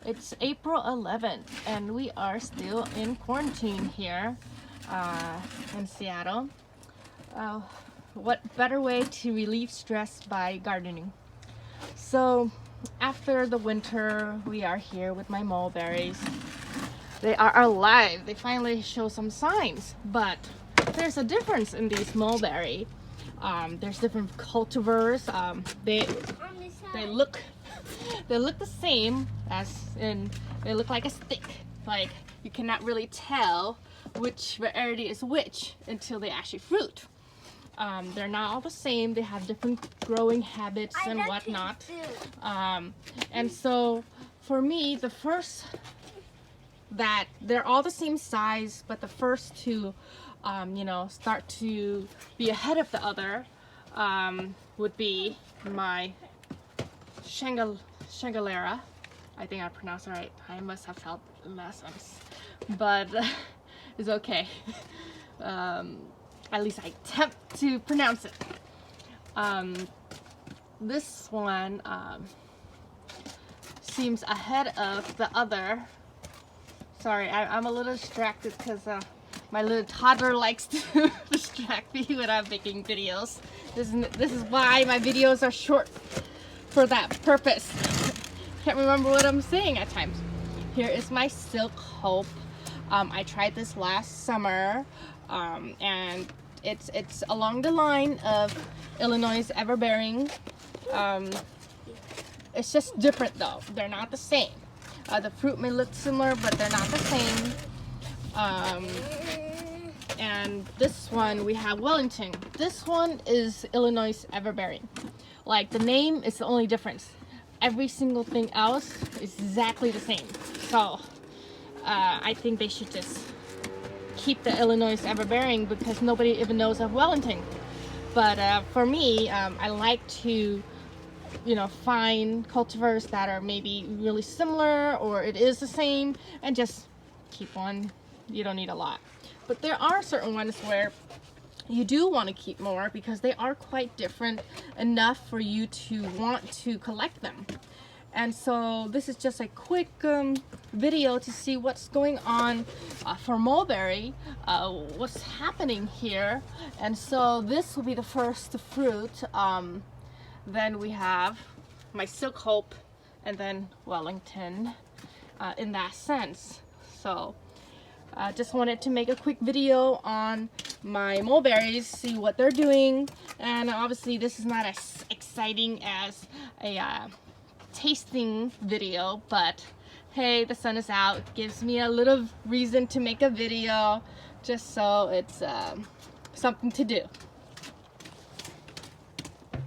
It's April 11th and we are still in quarantine here in Seattle. What better way to relieve stress by gardening? So after the winter, we are here with my mulberries. They are alive. They finally show some signs, but there's a difference in these mulberry. There's different cultivars. They look the same, as in they look like a stick. Like you cannot really tell which variety is which until they actually fruit. They're not all the same. They have different growing habits and whatnot. And so for me, the first that they're all the same size, but the first to start to be ahead of the other would be my Shangalera. I think I pronounced it right. I must have felt lessons, but it's okay. At least I attempt to pronounce it. This one seems ahead of the other. Sorry, I'm a little distracted because my little toddler likes to distract me when I'm making videos. This is why my videos are short, for that purpose. Can't remember what I'm saying at times. Here is my Silk Hope. I tried this last summer, and it's along the line of Illinois Everbearing. It's just different though. They're not the same. The fruit may look similar, but they're not the same. And this one we have Wellington. This one is Illinois Everbearing. Like the name is the only difference. Every single thing else is exactly the same. So I think they should just keep the Illinois Everbearing because nobody even knows of Wellington. But for me, I like to find cultivars that are maybe really similar or it is the same and just keep one. You don't need a lot. But there are certain ones where you do want to keep more because they are quite different enough for you to want to collect them. And so this is just a quick video to see what's going on for mulberry, what's happening here. And so this will be the first to fruit. Then we have my Silk Hope and then Wellington in that sense. So just wanted to make a quick video on my mulberries, see what they're doing. And obviously this is not as exciting as a tasting video, but hey, the sun is out. It gives me a little reason to make a video just so it's something to do.